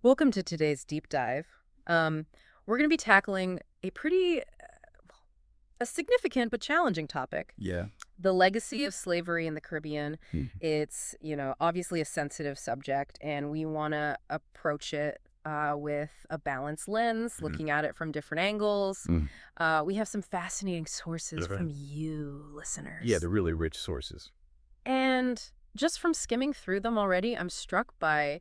Welcome to today's deep dive. We're going to be tackling a significant but challenging topic, Yeah. the legacy of slavery in the Caribbean. Mhm. It's, obviously a sensitive subject, and we want to approach it with a balanced lens, Mhm. looking at it from different angles. Mm. We have some fascinating sources Okay. from you, Yeah, listeners. they're really rich sources. And just from skimming through them already, I'm struck by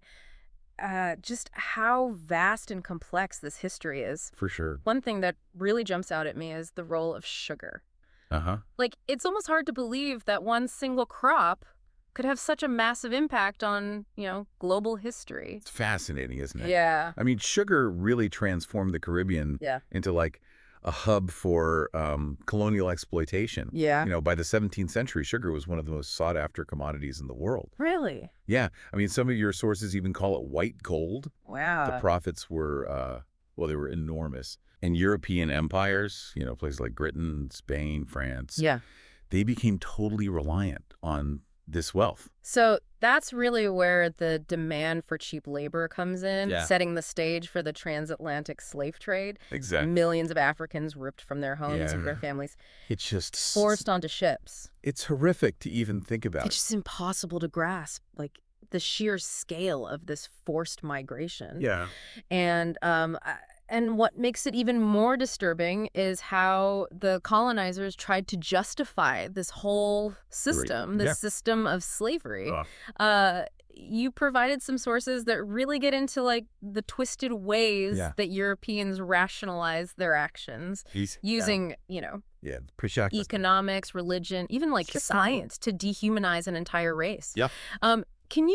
just how vast and complex this history is. For sure. One thing that really jumps out at me is the role of sugar. Uh-huh. Like, it's almost hard to believe that one single crop could have such a massive impact on, global history. It's fascinating, isn't it? Yeah. I mean, sugar really transformed the Caribbean Yeah. into like a hub for colonial exploitation. Yeah. By the 17th century, sugar was one of the most sought-after commodities in the world. Really? Yeah. I mean, some of your sources even call it white gold. The Wow. profits were, they were enormous. And European empires, places like Britain, Spain, France, Yeah. they became totally reliant on this wealth. So that's really where the demand for cheap labor comes in, Yeah. setting the stage for the transatlantic slave trade. Exactly. Millions of Africans ripped from their homes and Yeah. their families, It's just, forced onto ships. it's horrific to even think about. It's just impossible to grasp, like, the sheer scale of this forced migration. Yeah. And what makes it even more disturbing is how the colonizers tried to justify this whole system, Yeah. this system of slavery. Ugh. You provided some sources that really get into, like, the twisted ways Yeah. that Europeans rationalize their actions using, Yeah. Prishak. economics, religion, even like Sure. science to dehumanize an entire race. Yeah. Can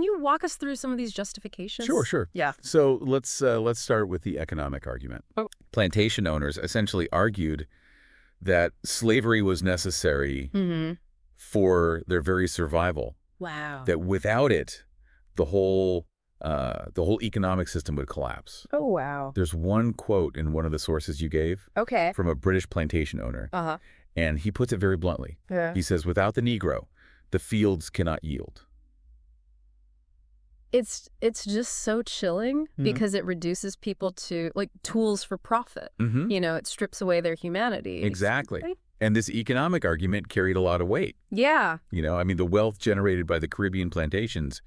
you walk us through some of these justifications? Sure. Yeah. So let's start with the economic argument. Oh. Plantation owners essentially argued that slavery was necessary Mm-hmm. for their very survival. Wow. That without it, the whole economic system would collapse. Oh, wow. There's one quote in one of the sources you gave Okay. from a British plantation owner, Uh-huh. and he puts it very bluntly. Yeah. He says, "Without the Negro, the fields cannot yield." It's just so chilling because it reduces people to, like, tools for profit. Mm-hmm. It strips away their humanity. Exactly. Right? And this economic argument carried a lot of weight. Yeah. I mean, the wealth generated by the Caribbean plantations,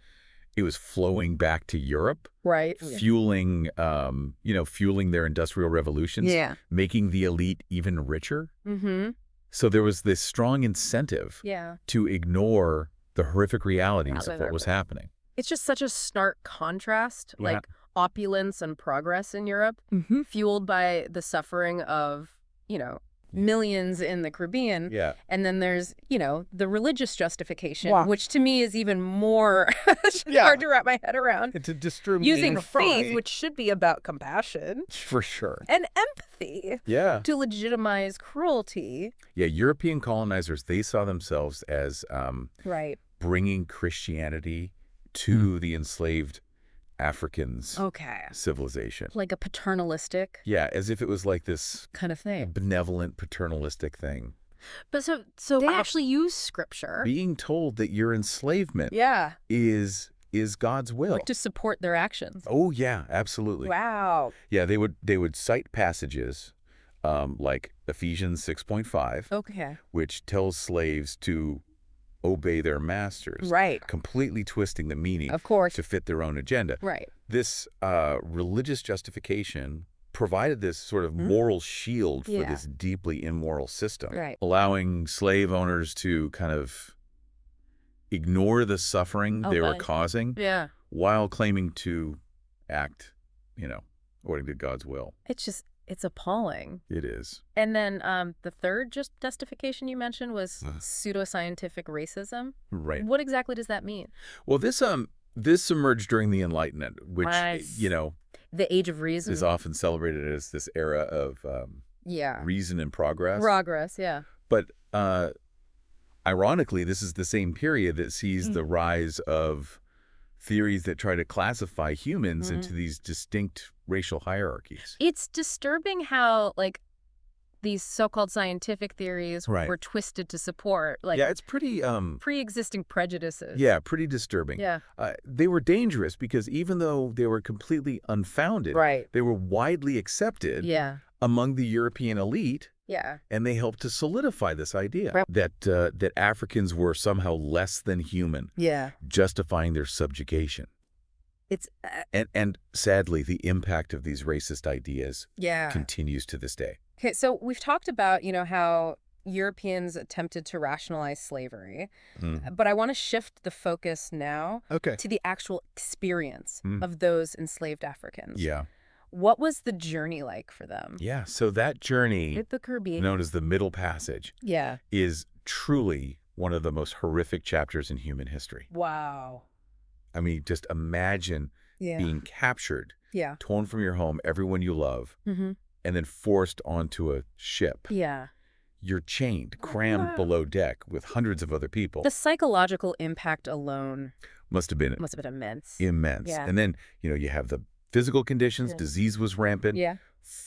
it was flowing back to Europe, Right. fueling their industrial revolutions, Yeah. making the elite even richer. Mm-hmm. So there was this strong incentive Yeah. to ignore the horrific realities of what was happening. It's just such a stark contrast, Yeah. like opulence and progress in Europe, fueled by the suffering of, millions in the Caribbean. Yeah. And then there's, the religious justification, Wow. which to me is even more Yeah. hard to wrap my head around. It's a disturbing Using faith, which should be about compassion for sure. and empathy, Yeah. to legitimize cruelty. Yeah. European colonizers, they saw themselves as Right. bringing Christianity to the enslaved Africans' Okay. civilization. Like a paternalistic Yeah, as if it was like this kind of thing. benevolent, paternalistic thing. But so they actually use scripture. Being told that your enslavement Yeah. is God's will. Like to support their actions. Oh yeah, absolutely. Wow. Yeah, they would cite passages like Ephesians 6.5, Okay. which tells slaves to obey their masters, Right. completely twisting the meaning Of course. to fit their own agenda. Right. This religious justification provided this sort of moral shield for Yeah. this deeply immoral system, Right. allowing slave owners to kind of ignore the suffering they were causing Yeah. while claiming to act, according to God's will. It's appalling. It is. And then the third justification you mentioned was pseudoscientific racism. Right. What exactly does that mean? Well, this emerged during the Enlightenment, which, Nice. The age of reason. is often celebrated as this era of Yeah. reason and progress. Progress, yeah. But ironically, this is the same period that sees the rise of theories that try to classify humans into these distinct racial hierarchies. It's disturbing how, like, these so-called scientific theories Right. were twisted to support, like, Yeah, it's pretty, pre-existing prejudices. yeah, pretty disturbing. Yeah. They were dangerous because even though they were completely unfounded, Right. they were widely accepted Yeah. among the European elite, Yeah. and they helped to solidify this idea Right. that Africans were somehow less than human, Yeah. justifying their subjugation. It's, And sadly, the impact of these racist ideas yeah. continues to this day. Okay, so we've talked about, how Europeans attempted to rationalize slavery, but I want to shift the focus now Okay. to the actual experience of those enslaved Africans. Yeah. What was the journey like for them? Yeah. So that journey, With the Caribbean. known as the Middle Passage, Yeah. is truly one of the most horrific chapters in human history. Wow. I mean, just imagine Yeah. being captured, Yeah. torn from your home, everyone you love, and then forced onto a ship. Yeah. You're chained, crammed below deck with hundreds of other people. The psychological impact alone Must have been immense. immense. Yeah. And then, you have the physical conditions. Yeah. Disease was rampant. Yeah.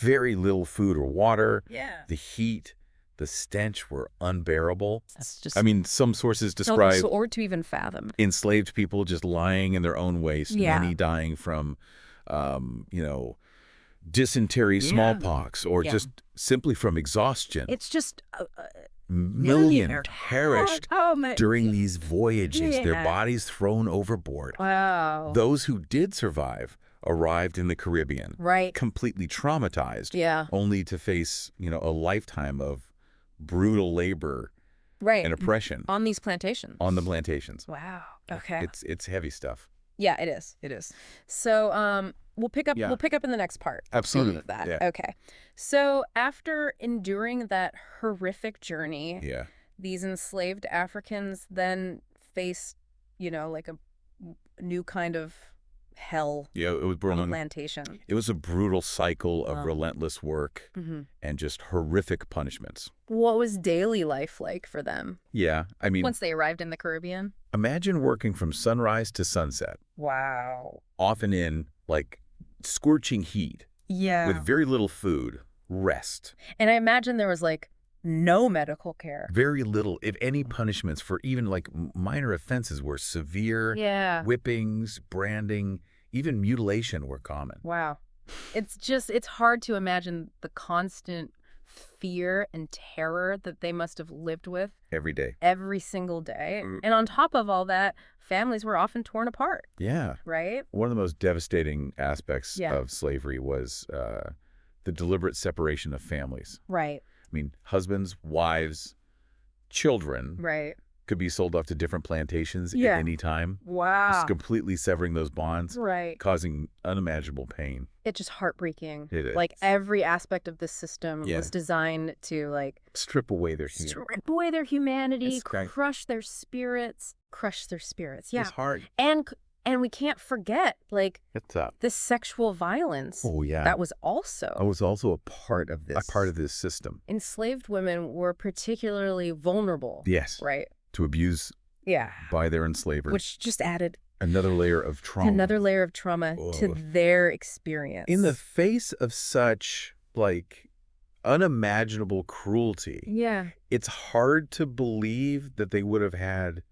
Very little food or water. Yeah. The heat, the stench were unbearable. That's just I mean, some sources describe or to even fathom. enslaved people just lying in their own waste, Yeah. many dying from, dysentery, smallpox, or Yeah. just simply from exhaustion. It's just Millions perished my during these voyages, their Yeah. bodies thrown overboard. Wow. Those who did survive arrived in the Caribbean, Right. completely traumatized, Yeah. only to face, a lifetime of brutal labor Right. and oppression On these plantations. on the plantations. Wow. Okay. It's heavy stuff. Yeah, it is. It is. So we'll pick up Yeah. we'll pick up in the next part. Absolutely. Some of that. Yeah. Okay. So after enduring that horrific journey, Yeah. these enslaved Africans then faced, like a new kind of hell Yeah, it was on a brutal. plantation. It was a brutal cycle of Wow. relentless work Mm-hmm. and just horrific punishments. What was daily life like for them Yeah, I mean, once they arrived in the Caribbean? imagine working from sunrise to sunset, Wow. often in, scorching heat, Yeah. with very little food, rest, And I imagine there was no medical care. very little, if any, punishments for even, minor offenses were severe. Yeah. Whippings, branding, even mutilation were common. Wow. It's hard to imagine the constant fear and terror that they must have lived with Every day. every single day. And on top of all that, families were often torn apart, Yeah. right? One of the most devastating aspects Yeah. of slavery was the deliberate separation of families. Right. I mean, husbands, wives, children Right. could be sold off to different plantations Yeah. at any time, Wow. just completely severing those bonds, Right. causing unimaginable pain. It's just heartbreaking. It is. Every aspect of this system Yeah. was designed to Strip away their humanity. strip away their humanity, It's great. crush their spirits. Yeah. It's hard. And we can't forget It's tough. the sexual violence. Oh, yeah. That was also I was also a part of this system. enslaved women were particularly vulnerable. Yes. Right. To abuse Yeah. by their enslavers. Which just added Another layer of trauma. another layer of trauma to Oh. their experience. In the face of such, unimaginable cruelty, yeah. it's hard to believe that they would have had,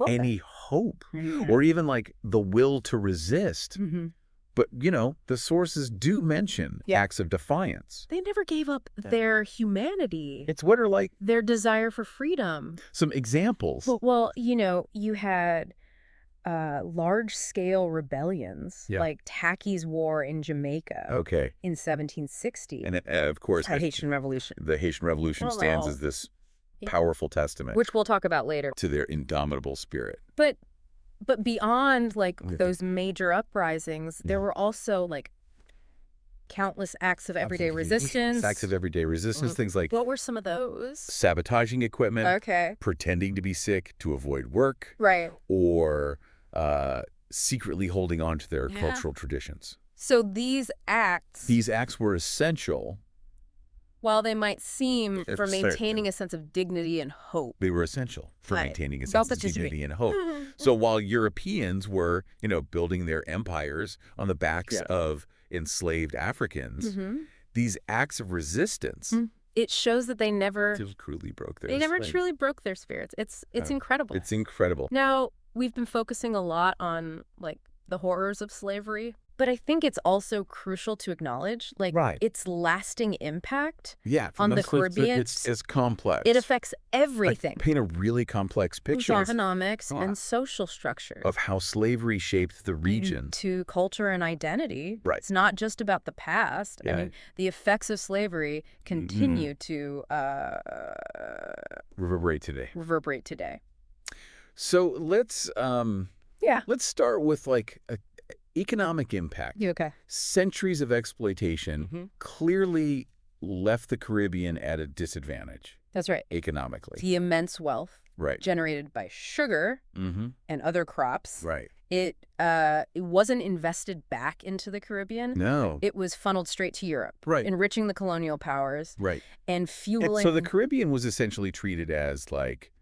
any hope or even, the will to resist. Mm-hmm. But, the sources do mention Yeah. acts of defiance. They never gave up their humanity, It's what are, their desire for freedom. some examples. Well, you had large-scale rebellions, Yeah. like Tacky's War in Jamaica Okay. in 1760. And, of course, The Haitian Revolution, the Haitian Revolution stands as this Yeah. powerful testament which we'll talk about later. to their indomitable spirit. But beyond those major uprisings, there were also countless acts of everyday resistance. Acts of everyday resistance, things like What were some of those? sabotaging equipment, Okay. pretending to be sick to avoid work, Right. or secretly holding on to their Yeah. cultural traditions. So these acts, These acts were essential. while they might seem for It's maintaining a sense of dignity and hope. They were essential for Right. maintaining a About sense of the dignity and hope. So while Europeans were, building their empires on the backs Yeah. of enslaved Africans, Mm-hmm. these acts of resistance It shows that they never still truly broke their they never spirit. truly broke their spirits. It's incredible. It's incredible. Now, we've been focusing a lot on like the horrors of slavery, but I think it's also crucial to acknowledge like Right. its lasting impact Yeah, on the from Caribbean. it's complex. It affects Like, everything. paint a really complex picture Economics and social structures. of how slavery shaped the region. To culture and identity. Right. It's not just about the past. I Yeah. mean, the effects of slavery continue to Reverberate today. reverberate today. So let's Yeah. let's start with like economic impact. You okay? Centuries of exploitation clearly left the Caribbean at a disadvantage That's right. economically. The immense wealth Right. generated by sugar and other crops. Right. It wasn't invested back into the Caribbean. No. It was funneled straight to Europe, Right. enriching the colonial powers Right. and And fueling so the Caribbean was essentially treated as like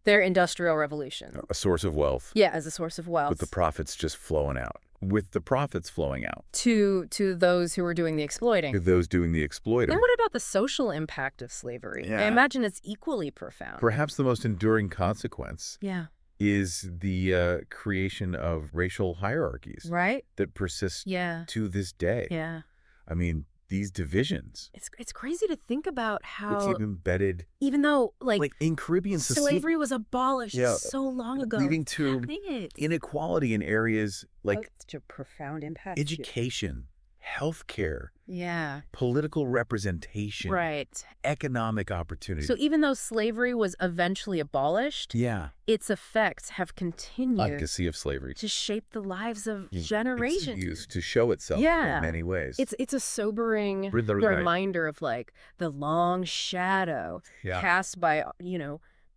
their industrial revolution. a source of wealth, Yeah, as a source of wealth. with the profits just flowing out. With the profits flowing out to those who were doing the exploiting. to those doing the exploiting. Then what about the social impact of slavery? I Yeah. imagine it's equally profound. Perhaps the most enduring consequence Yeah. is the creation of racial hierarchies Right? that persist Yeah. to this day. Yeah. I mean, these divisions, It's crazy to think about it's how, even embedded even though like in Caribbean society, slavery was abolished Yeah. so long ago, leading it's to happening. inequality in areas like Such a profound impact. education, healthcare, Yeah. political representation, Right. economic opportunity. So even though slavery was eventually abolished, yeah, its effects have continued legacy of slavery to shape the lives of It's generations. used to show itself Yeah. in many ways. It's a sobering Right. reminder of like the long shadow Yeah. cast by,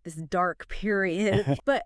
this dark period. But,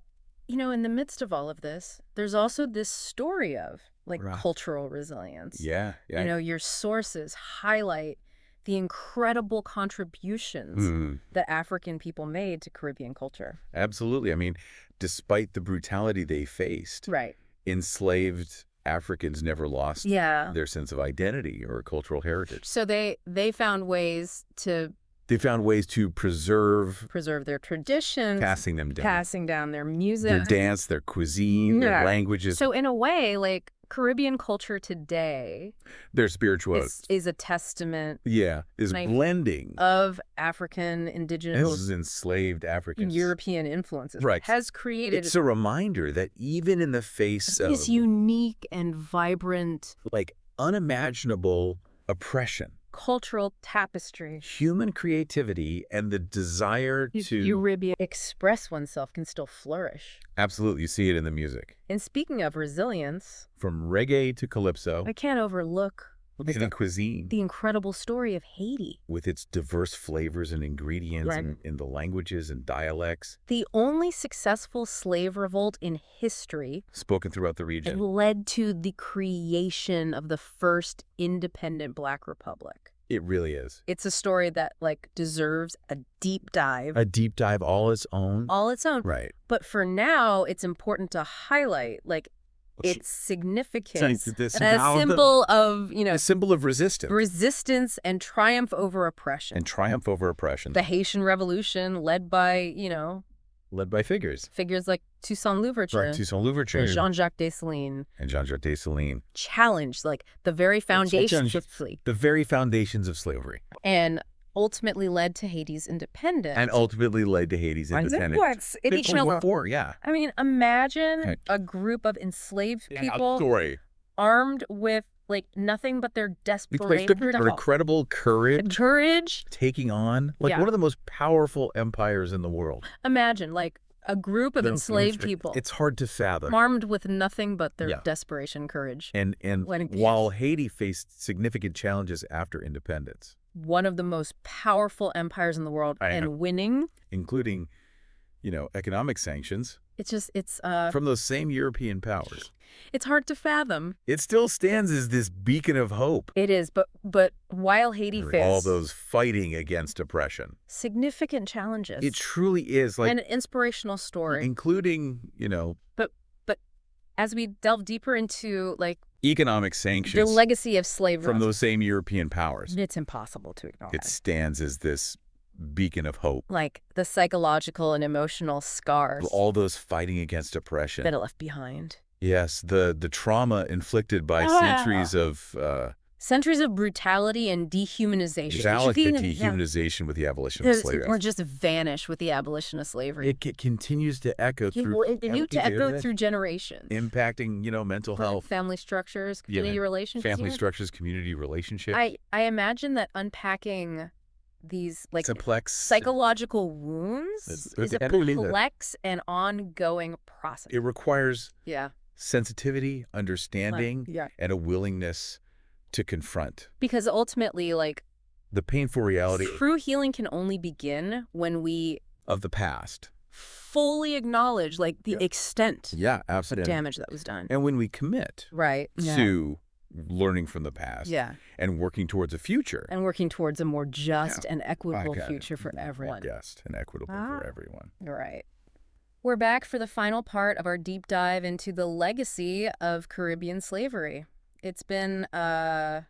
in the midst of all of this, there's also this story of like Right. cultural resilience. Yeah, yeah. Your sources highlight the incredible contributions Mm, that African people made to Caribbean culture. absolutely. I mean, despite the brutality they faced, Right. enslaved Africans never lost Yeah. their sense of identity or cultural heritage. So they found ways to They found ways to preserve preserve their traditions, passing them down. passing down their music. Their dance, their cuisine, their Yeah. languages, So in a way, like Caribbean culture today their spiritual. is a testament Yeah, is Like, blending of African, indigenous, those enslaved Africans. European influences. Right. Has created It's a reminder that even in the face of this unique and vibrant like unimaginable oppression, cultural tapestry. human creativity and the desire to Caribbean express oneself can still flourish. absolutely, you see it in the music, And speaking of resilience, from reggae to calypso, I can't overlook in the cuisine, the incredible story of Haiti. with its diverse flavors and ingredients Right. and in the languages and dialects The only successful slave revolt in history spoken throughout the it region. led to the creation of the first independent Black Republic. It really is It's a story that deserves a deep dive, a deep dive all its own. all its own. Right. But for now, it's important to highlight its significance this as a symbol of a symbol of resistance resistance and triumph over oppression. and triumph over oppression, The Haitian Revolution, led by led by figures figures like Toussaint Louverture, like Toussaint Louverture and Jean-Jacques Dessalines, and Jean-Jacques Dessalines, challenged the very foundations of slavery, the very foundations of slavery, and ultimately led to Haiti's independence. and ultimately led to Haiti's independence. Yeah. I mean, imagine Right. a group of enslaved Yeah, people story. armed with nothing but their desperation, Their incredible courage. taking on Yeah. one of the most powerful empires in the world. Imagine a group of enslaved people It's hard to fathom. armed with nothing but their Yeah. desperation, courage. And while Haiti faced significant challenges after independence, One of the most powerful empires in the world, I know. and winning. including, economic sanctions It's from those same European powers, it's hard to fathom. it still stands as this beacon of hope. It is, but while Haiti All faced those fighting against oppression. significant challenges, It truly is and an inspirational story. including, But as we delve deeper into economic The sanctions legacy of slavery. from those same European powers. It's impossible to ignore. It stands as this beacon of hope. Like the psychological and emotional scars All those fighting against oppression. that are left behind. Yes, the trauma inflicted by centuries of Centuries of brutality and dehumanization. dehumanization with the abolition of slavery. Or just vanish with the abolition of slavery. It continues to echo through through generations. impacting, mental health, Family structures, community relationships. family structures, community relationships. I imagine that unpacking these complex psychological wounds is a complex and ongoing process. It requires Yeah. sensitivity, understanding, and a willingness to confront. Because ultimately, the painful reality true healing can only begin when we of the past fully acknowledge the extent of damage that was done. And when we commit to learning from the past and working towards a future. And working towards a more just and equitable future for everyone. Just and equitable for everyone. Right. We're back for the final part of our deep dive into the legacy of Caribbean slavery. It's been a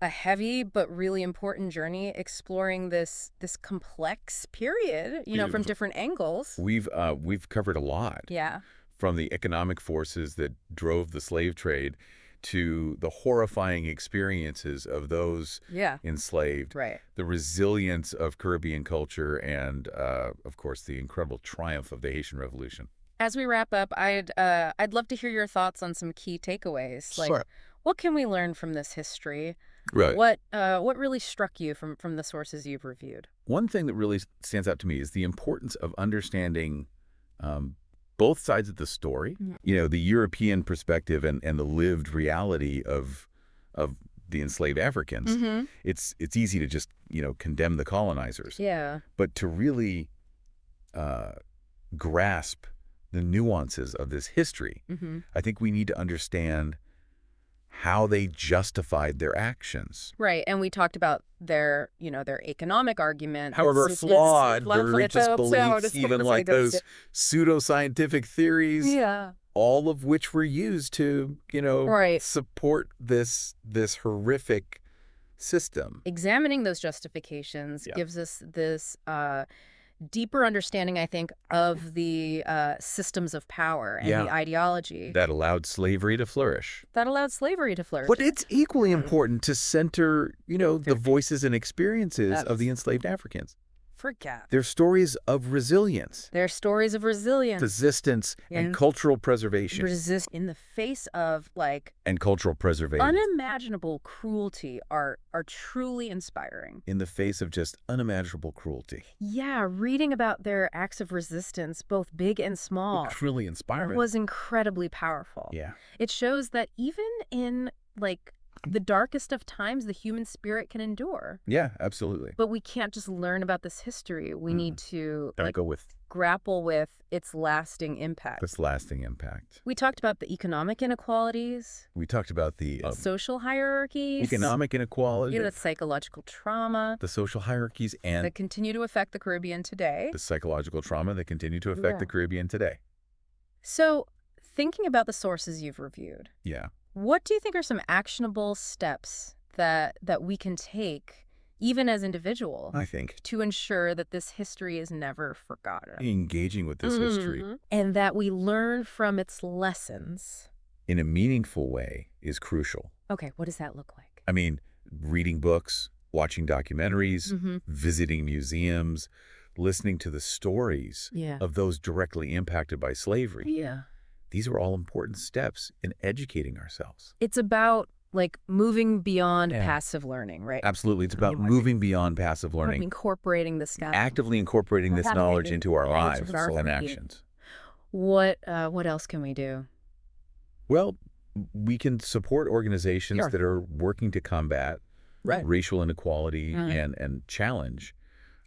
heavy but really important journey exploring this complex period, from different angles. We've covered a lot. Yeah. From the economic forces that drove the slave trade to the horrifying experiences of those enslaved, the resilience of Caribbean culture, and, of course, the incredible triumph of the Haitian Revolution. As we wrap up, I'd love to hear your thoughts on some key takeaways. Sure. What can we learn from this history? Right. What really struck you from the sources you've reviewed? One thing that really stands out to me is the importance of understanding both sides of the story. The European perspective and the lived reality of the enslaved Africans. It's easy to just condemn the colonizers. Yeah. But to really grasp the nuances of this history, I think we need to understand how they justified their actions. Right, and we talked about their economic argument. However flawed their religious beliefs, even those pseudoscientific theories, all of which were used to, support this horrific system. Examining those justifications gives us this deeper understanding, I think, of the systems of power and the ideology that allowed slavery to flourish. But it's equally important to center, the voices and experiences of the enslaved Africans. Their stories of resilience. Resistance and cultural preservation. In the face of and cultural preservation. Unimaginable cruelty are truly inspiring. In the face of just unimaginable cruelty. Yeah, reading about their acts of resistance, both big and small, it's really inspiring. Was incredibly powerful. Yeah. It shows that even in the darkest of times, the human spirit can endure. Yeah, absolutely. But we can't just learn about this history. We need to grapple with its lasting impact. We talked about the economic inequalities. We talked about the social hierarchies. Economic inequality. The psychological trauma. The social hierarchies and that continue to affect the Caribbean today. The psychological trauma that continue to affect the Caribbean today. So, thinking about the sources you've reviewed. Yeah. What do you think are some actionable steps that we can take, even as individuals, I think, to ensure that this history is never forgotten? Engaging with this history. And that we learn from its lessons. In a meaningful way is crucial. Okay, what does that look like? I mean, reading books, watching documentaries, visiting museums, listening to the stories of those directly impacted by slavery. Yeah. These are all important steps in educating ourselves. It's about moving beyond passive learning, right? Absolutely. It's about moving beyond passive learning. Incorporating this stuff. Actively incorporating this knowledge into our lives and actions. What else can we do? Well, we can support organizations that are working to combat racial inequality and challenge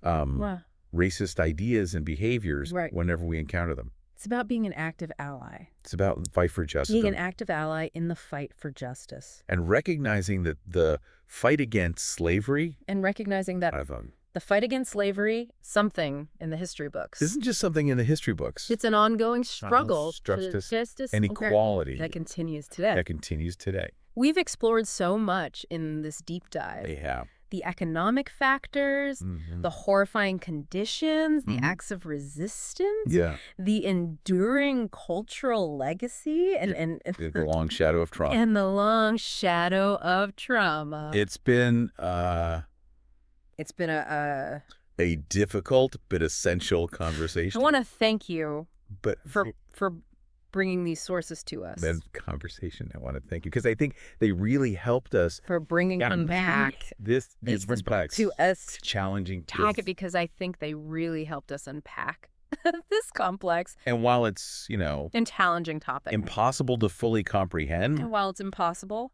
racist ideas and behaviors whenever we encounter them. It's about being an active ally. It's about fight for justice. Being an active ally in the fight for justice. And recognizing that the fight against slavery. And recognizing that The fight against slavery, something in the history books. This isn't just something in the history books. It's an ongoing struggle for justice and equality that continues today. That continues today. We've explored so much in this deep dive. They have. The economic factors, the horrifying conditions, the acts of resistance, the enduring cultural legacy, and the long shadow of trauma. And the long shadow of trauma. It's been a difficult but essential conversation. I want to thank you for bringing these sources to us. That conversation, I want to thank you, because I think they really helped us for bringing back this complex to us, challenging topic, because I think they really helped us unpack this complex. And while it's, and challenging topic, impossible to fully comprehend, and while it's impossible,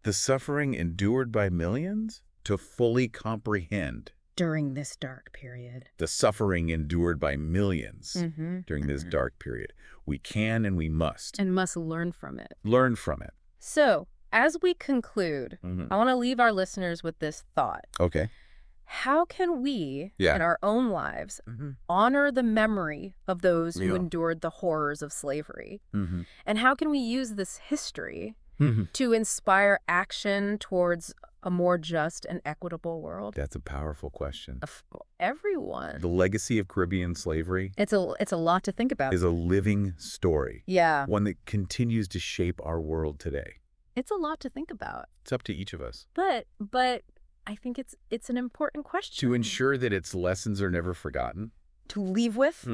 the suffering endured by millions to fully comprehend during this dark period, the suffering endured by millions during this dark period, we can and we must learn from it. Learn from it. So, as we conclude, I want to leave our listeners with this thought. Okay. How can we, in our own lives, honor the memory of those who endured the horrors of slavery? And how can we use this history to inspire action towards a more just and equitable world? That's a powerful question. Everyone. The legacy of Caribbean slavery. It's a lot to think about. Is a living story. Yeah. One that continues to shape our world today. It's a lot to think about. It's up to each of us. But I think it's an important question. To ensure that its lessons are never forgotten. To leave with